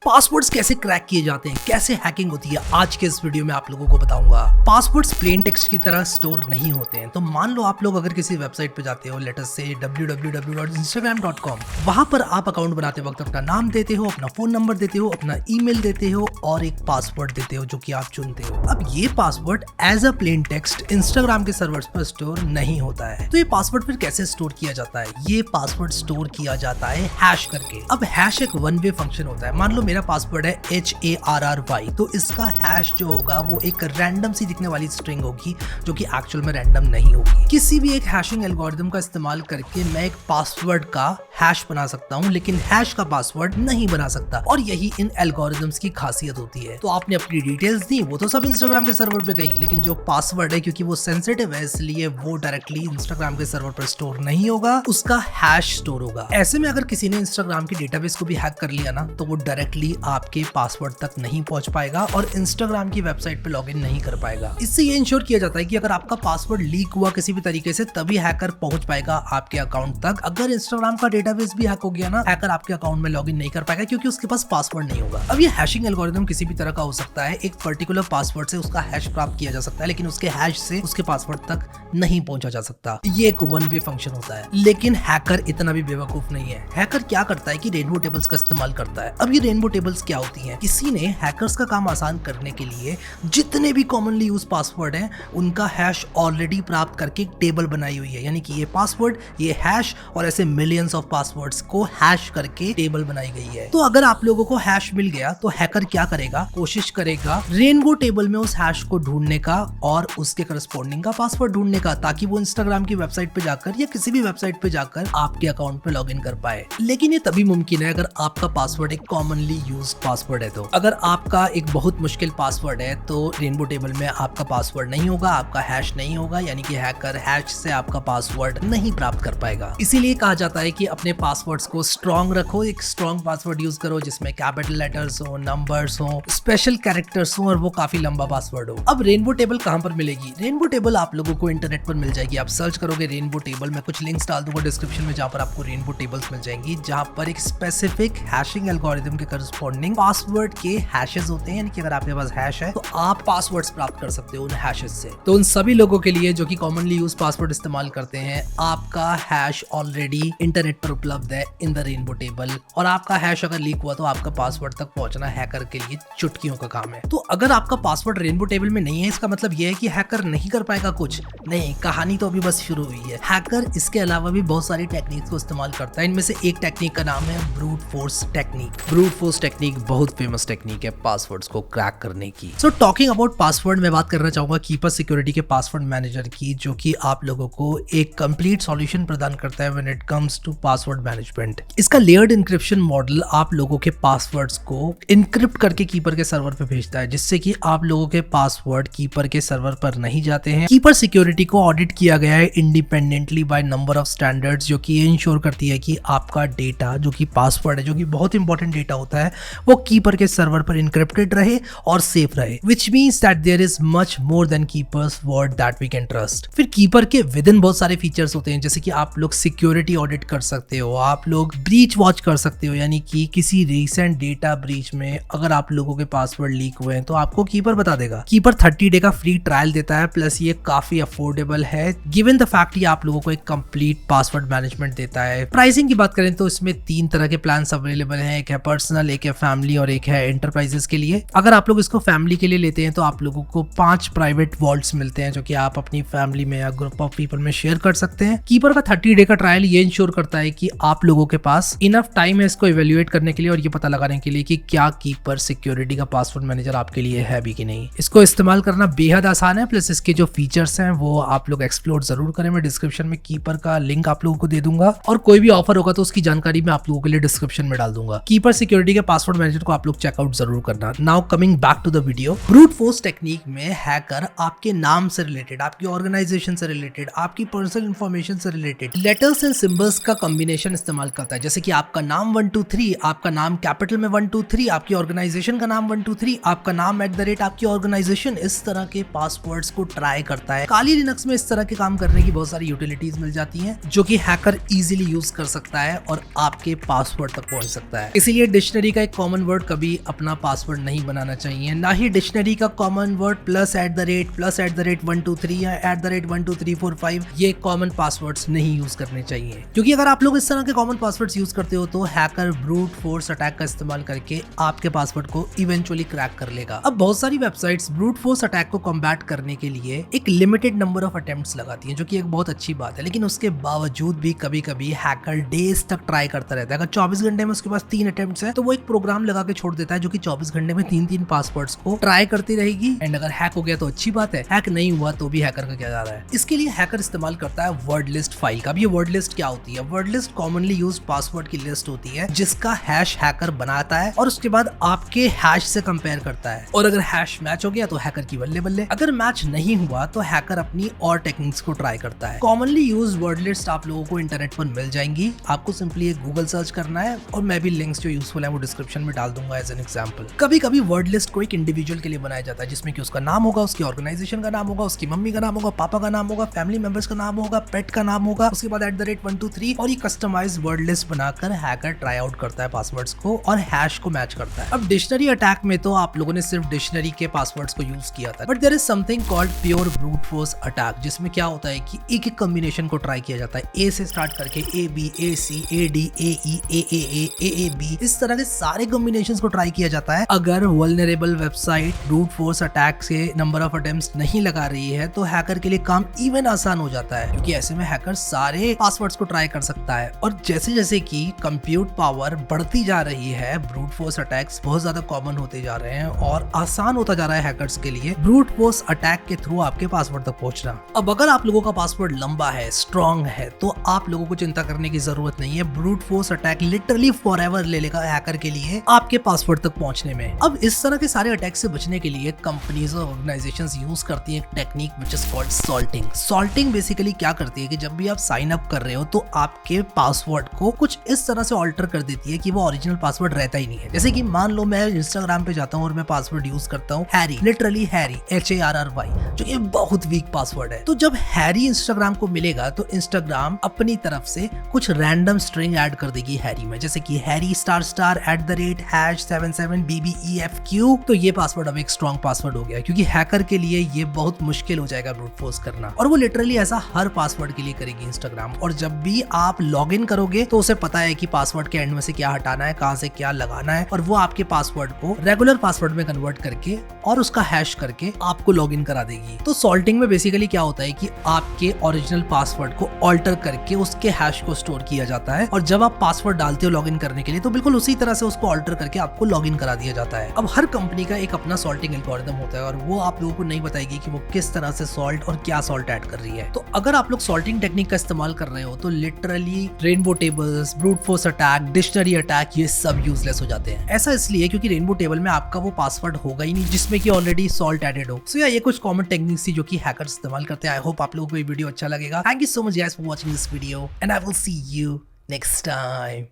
Passwords कैसे crack किए जाते हैं, कैसे हैकिंग होती है, आज के इस वीडियो में आप लोगों को बताऊंगा। पासवर्ड्स प्लेन टेक्स्ट की तरह स्टोर नहीं होते हैं। तो मान लो आप लोग अगर किसी वेबसाइट पे जाते हो, लेट अस से www.instagram.com, वहां पर आप अकाउंट बनाते वक्त अपना नाम देते हो, अपना फोन नंबर देते हो, अपना ईमेल देते हो और एक पासवर्ड देते हो जो कि आप चुनते हो। अब ये password as a plain text Instagram के सर्वर्स पर स्टोर नहीं होता है। तो ये पासवर्ड फिर कैसे स्टोर किया जाता है? ये पासवर्ड स्टोर किया जाता है हैश करके। अब हैश एक वन वे फंक्शन होता है। मान लो मेरा पासवर्ड है HARRY, तो इसका हैश जो होगा वो एक रैंडम सी दिखने वाली स्ट्रिंग होगी जो कि एक्चुअल में रैंडम नहीं होगी। किसी भी एक हैशिंग एल्गोरिथम का इस्तेमाल करके मैं एक पासवर्ड का हैश बना सकता हूं, लेकिन हैश का पासवर्ड नहीं बना सकता। और यही इन एल्गोरिथम्स की खासियत होती है। तो आपने अपनी डिटेल्स दी, वो तो सब इंस्टाग्राम के सर्वर पे गई, लेकिन जो पासवर्ड है क्योंकि वो सेंसिटिव है इसलिए वो डायरेक्टली इंस्टाग्राम के सर्वर पर स्टोर नहीं होगा, उसका हैश स्टोर होगा। ऐसे में अगर किसी ने इंस्टाग्राम की डेटाबेस को भी हैक कर लिया ना, तो वो डायरेक्टली आपके पासवर्ड तक नहीं पहुंच पाएगा और इंस्टाग्राम की वेबसाइट पे लॉगिन नहीं कर पाएगा। इससे ये इंश्योर किया जाता है कि अगर आपका पासवर्ड लीक हुआ किसी भी तरीके से, तभी हैकर पहुंच पाएगा आपके अकाउंट तक। अगर इंस्टाग्राम का डेटाबेस भी हैक हो गया ना, हैकर आपके अकाउंट में लॉगिन नहीं कर पाएगा क्योंकि उसके पास पासवर्ड नहीं होगा। अब ये हैशिंग एल्गोरिथम किसी भी तरह का हो सकता है। एक पर्टिकुलर पासवर्ड से उसका हैश प्राप्त किया जा सकता है, लेकिन उसके हैश से उसके पासवर्ड तक नहीं पहुंचा जा सकता। ये एक वन वे फंक्शन होता है। लेकिन हैकर इतना भी बेवकूफ नहीं है। हैकर क्या करता है कि रेनबो टेबल्स का इस्तेमाल करता है। अब ये रेनबो टेबल्स क्या होती हैं? किसी ने हैकर्स का काम आसान करने के लिए जितने भी कॉमनली यूज पासवर्ड हैं उनका हैश ऑलरेडी प्राप्त करके एक टेबल बनाई हुई है। यानी कि ये पासवर्ड, ये हैश और ऐसे मिलियंस ऑफ पासवर्ड्स को हैश करके टेबल बनाई गई है। तो अगर आप लोगों को हैश मिल गया तो हैकर क्या करेगा? कोशिश करेगा रेनबो टेबल में उस हैश को ढूंढने का और उसके करस्पॉन्डिंग का पासवर्ड ढूंढने का, ताकि वो इंस्टाग्राम की वेबसाइट पे जाकर या किसी भी वेबसाइट पे जाकर आपके अकाउंट पे लॉगिन कर पाए। लेकिन ये तभी मुमकिन है अगर आपका पासवर्ड एक कॉमनली यूज्ड पासवर्ड है। तो अगर आपका एक बहुत मुश्किल पासवर्ड है तो रेनबो टेबल में आपका पासवर्ड नहीं होगा, आपका हैश नहीं होगा, यानी कि हैकर हैश से आपका पासवर्ड नहीं प्राप्त कर पाएगा। इसीलिए कहा जाता है कि अपने पासवर्ड्स को स्ट्रॉन्ग रखो, एक स्ट्रॉन्ग पासवर्ड यूज करो जिसमें कैपिटल लेटर्स हो, नंबर्स हो, स्पेशल कैरेक्टर्स हो और वो काफी लंबा पासवर्ड हो। अब रेनबो टेबल कहां पर मिलेगी? रेनबो टेबल आप लोगों को इंटरनेट पर मिल जाएगी। आप सर्च करोगे रेनबो टेबल, मैं कुछ लिंक्स डाल दूंगा डिस्क्रिप्शन में जहां पर आपको रेनबो टेबल्स मिल जाएंगी, जहां पर एक स्पेसिफिक हैशिंग एल्गोरिथम के करस्पॉन्डिंग पासवर्ड के हैशेस होते हैं। यानी कि अगर आपके पास हैश है तो आप पासवर्ड्स प्राप्त कर सकते हो उन हैशेस से। तो उन सभी लोगों के लिए जो कि कॉमनली यूज पासवर्ड इस्तेमाल करते हैं, आपका हैश ऑलरेडी इंटरनेट पर उपलब्ध है इन द रेनबो टेबल। और आपका हैश अगर लीक हुआ तो आपका पासवर्ड तक पहुंचना हैकर के लिए चुटकियों का काम है। तो अगर आपका पासवर्ड रेनबो टेबल में नहीं है, इसका मतलब यह है कि हैकर नहीं कर पाएगा कुछ नहीं। कहानी तो अभी बस शुरू हुई है। हैकर इसके अलावा भी बहुत सारी टेक्निक्स को इस्तेमाल करता है। इनमें से एक टेक्निक का नाम है brute force technique. Brute force technique बहुत फेमस टेक्निक है पासवर्ड्स को क्रैक करने की। सो टॉकिंग अबाउट पासवर्ड, मैं बात करना चाहूंगा कीपर सिक्योरिटी के पासवर्ड मैनेजर की, जो कि आप लोगों को एक कंप्लीट सॉल्यूशन प्रदान करता है when it comes to password management. इसका लेयर्ड इंक्रिप्शन मॉडल आप लोगों के पासवर्ड्स को इनक्रिप्ट करके कीपर के सर्वर पे भेजता है, जिससे कि आप लोगों के पासवर्ड कीपर के सर्वर पर नहीं जाते हैं। कीपर सिक्योरिटी को ऑडिट किया गया है independently by number of standards, जो कि ये इंश्योर करती है कि आपका डेटा जो कि पासवर्ड है, जो कि बहुत इंपॉर्टेंट डेटा होता है, वो कीपर के सर्वर पर इनक्रिप्टेड रहे और सेफ रहे, which means that there is much more than keeper's word that we can trust। फिर कीपर के विद इन बहुत सारे फीचर्स होते हैं, जैसे कि आप लोग सिक्योरिटी ऑडिट कर सकते हो, आप लोग ब्रीच वॉच कर सकते हो, यानी कि किसी रीसेंट डेटा ब्रीच में अगर आप लोगों के पासवर्ड लीक हुए हैं तो आपको कीपर बता देगा। कीपर 30 डे का फ्री ट्रायल देता है, प्लस ये काफी अफोर्डेबल है गिवन द फैक्ट ये आप लोगों को एक कंप्लीट पासवर्ड मैनेजमेंट देता है। प्राइसिंग की बात करें तो इसमें 3 तरह के प्लान्स अवेलेबल हैं, एक है पर्सनल, एक है फैमिली और एक है एंटरप्राइजेस के लिए। अगर आप लोग इसको फैमिली के लिए लेते हैं तो आप लोगों को 5 प्राइवेट वॉल्ट्स मिलते हैं, जो कि आप अपनी फैमिली में या ग्रुप ऑफ पीपल में शेयर कर सकते हैं। कीपर का 30 डे का ट्रायल ये इंश्योर करता है कि आप लोगों के पास इनफ टाइम है इसको इवेल्युएट करने के लिए और ये पता लगाने के लिए कि क्या कीपर सिक्योरिटी का पासवर्ड मैनेजर आपके लिए है भी कि नहीं। इसको इस्तेमाल करना बेहद आसान है, प्लस इसके जो फीचर्स हैं वो आप लोग एक्सप्लोर जरूर करें। मैं डिस्क्रिप्शन में कीपर का लिंक आप लोगों को दे दूंगा और कोई भी ऑफर होगा तो उसकी जानकारी मैं आप लोगों के लिए डिस्क्रिप्शन में डाल दूंगा। कीपर सिक्योरिटी के पासवर्ड मैनेजर को आप लोग चेकआउट जरूर करना। Now coming back to the video, brute force technique में हैकर आपके नाम से रिलेटेड, आपकी ऑर्गेनाइजेशन से रिलेटेड, आपकी पर्सनल इंफॉर्मेशन से रिलेटेड लेटर्स एंड सिंबल्स का कॉम्बिनेशन इस्तेमाल करता है। जैसे कि आपका नाम 123, आपका नाम कैपिटल में 123, आपकी ऑर्गेनाइजेशन का नाम 123, आपका नाम @ आपकी ऑर्गेनाइजेशन, इस तरह के पासवर्ड्स को ट्राई करता है। काली लिनक्स में इस तरह के काम करने की बहुत सारी यूटिलिटीज मिल जाती हैं जो कि हैकर इजीली यूज कर सकता है और आपके पासवर्ड तक पहुंच सकता है। इसीलिए डिक्शनरी का एक कॉमन वर्ड कभी अपना पासवर्ड नहीं बनाना चाहिए, ना ही डिक्शनरी का कॉमन वर्ड +@+@123 या @12345 ये कॉमन पासवर्ड्स नहीं यूज करने चाहिए, क्योंकि अगर आप लोग इस तरह के कॉमन पासवर्ड्स यूज करते हो तो हैकर ब्रूट फोर्स अटैक का इस्तेमाल करके आपके पासवर्ड को इवेंचुअली क्रैक कर लेगा। अब बहुत सारी वेबसाइट्स ब्रूट फोर्स अटैक को कॉम्बैट करने के लिए एक लिमिटेड नंबर ऑफ अटेम्प्ट्स लगाती हैं, जो कि एक बहुत अच्छी बात है, लेकिन उसके बावजूद भी कभी कभी हैकर डेज तक ट्राई करता रहता है। अगर 24 घंटे में उसके पास 3 अटेम्प्ट्स है तो वो एक प्रोग्राम लगा के छोड़ देता है जो कि 24 घंटे में 3 पासवर्ड्स को ट्राई करती रहेगी। एंड अगर हैक हो गया तो अच्छी बात है, हैक नहीं हुआ तो भी हैकर का क्या जा रहा है। इसके लिए हैकर इस्तेमाल करता है वर्ड लिस्ट फाइल का। अब ये वर्ड लिस्ट क्या होती है? Word list commonly used password की लिस्ट होती है जिसका हैश हैकर बनाता है और उसके बाद आपके हैश से कंपेयर करता है, और अगर हैश मैच हो गया तो हैकर की बल्ले बल्ले, अगर मैच नहीं हुआ तो हैकर अपनी और टेक्निक्स को ट्राई करता है। कॉमनली यूज्ड वर्ड लिस्ट आप लोगों को इंटरनेट पर मिल जाएंगी, आपको सिंपली एक गूगल सर्च करना है और मैं भी लिंक्स जो यूजफुल है वो डिस्क्रिप्शन में डाल दूंगा एज एन एग्जांपल। कभी कभी वर्ड लिस्ट को एक इंडिविजुअल के लिए बनाया जाता है जिसमें कि उसका नाम होगा, उसकी ऑर्गेनाइजेशन का नाम होगा, उसकी मम्मी का नाम होगा, पापा का नाम होगा, फैमिली मेंबर्स का नाम होगा, पेट का नाम होगा, उसके बाद @123 और ये कस्टमाइज्ड वर्ड लिस्ट बनाकर हैकर ट्राई आउट करता है पासवर्ड्स को और हैश को मैच करता है। अब डिक्शनरी अटैक में तो आप लोगों ने सिर्फ डिक्शनरी के पासवर्ड्स को यूज किया था, but there is something called pure brute force attack, जिसमें क्या होता है कि एक एक कॉम्बिनेशन को ट्राई किया जाता है, ए से स्टार्ट करके AB AC AD AE AAA AAB, इस तरह के सारे कॉम्बिनेशंस को ट्राई किया जाता है। अगर vulnerable website brute force attack से नंबर ऑफ अटेम्प्ट्स नहीं लगा रही है तो हैकर के लिए काम इवन आसान हो जाता है, क्योंकि ऐसे में हैकर सारे पासवर्ड्स को ट्राई कर सकता है। और जैसे जैसे कि कंप्यूट पावर बढ़ती जा रही है, ब्रूट फोर्स अटैक्स बहुत ज्यादा कॉमन होते जा रहे हैं और आसान होता जा रहा है हैकर्स के लिए ब्रूट फोर्स अटैक के थ्रू आपके पासवर्ड तक पहुंचना। अब अगर आप लोगों का पासवर्ड लंबा है, स्ट्रॉन्ग है, तो आप लोगों को चिंता करने की जरूरत नहीं है। Brute force attack literally forever ले लेगा हैकर के लिए आपके पासवर्ड तक पहुंचने में। अब इस तरह के सारे अटैक से बचने के लिए कंपनीज और ऑर्गेनाइजेशंस यूज करती हैं एक technique which is called salting. Salting basically क्या करती है कि जब भी आप साइन अप कर रहे हो तो आपके पासवर्ड को कुछ इस तरह से ऑल्टर कर देती है कि वो ओरिजिनल पासवर्ड रहता ही नहीं है। जैसे कि मान लो मैं इंस्टाग्राम पे जाता हूँ और मैं पासवर्ड यूज करता हूँ हैरी, लिटरली हैरी HARRY, जो ये बहुत वीक पासवर्ड है। तो जब हैरी इंस्टाग्राम को मिलेगा तो इंस्टाग्राम अपनी तरफ से कुछ रैंडम स्ट्रिंग ऐड कर देगी हैरी में, जैसे कि हैरी **#77BBEFQ। तो ये पासवर्ड अब एक स्ट्रॉन्ग पासवर्ड हो गया, क्योंकि हैकर के लिए ये बहुत मुश्किल हो जाएगा ब्रूट फोर्स करना, और वो लिटरली ऐसा हर पासवर्ड के लिए करेगी इंस्टाग्राम। और जब भी आप लॉग इन करोगे तो उसे पता है कि पासवर्ड के एंड में से क्या हटाना है, कहां से क्या लगाना है, और वो आपके पासवर्ड को रेगुलर पासवर्ड में कन्वर्ट करके और उसका हैश करके आपको लॉग इन करा देगी। तो सॉल्टिंग में बेसिकली क्या होता है कि आपके ओरिजिनल पासवर्ड को ऑल्टर करके उसके हैश को स्टोर किया जाता है, और जब आप पासवर्ड डालते हो लॉग इन करने के लिए तो बिल्कुल उसी तरह से उसको ऑल्टर करके आपको लॉग इन करा दिया जाता है। अब हर कंपनी का एक अपना सॉल्टिंग एल्गोरिथम होता है और वो आप लोगों को नहीं बताएगी कि वो किस तरह से सॉल्ट और क्या सॉल्ट ऐड कर रही है। तो अगर आप लोग सॉल्टिंग टेक्निक का इस्तेमाल कर रहे हो तो literally rainbow tables, brute force attack, dictionary attack, ये सब यूजलेस हो जाते हैं। ऐसा इसलिए क्योंकि रेनबो टेबल में आपका वो पासवर्ड होगा ही नहीं जिसमें कि ऑलरेडी सॉल्ट एडेड हो। सो ये कुछ कॉमन टेक्निक्स थी जो कि हैकर्स इस्तेमाल करते हैं। आई होप आप लोगों को ये वीडियो अच्छा लगेगा। Thank you so much guys for watching this video and I will see you next time.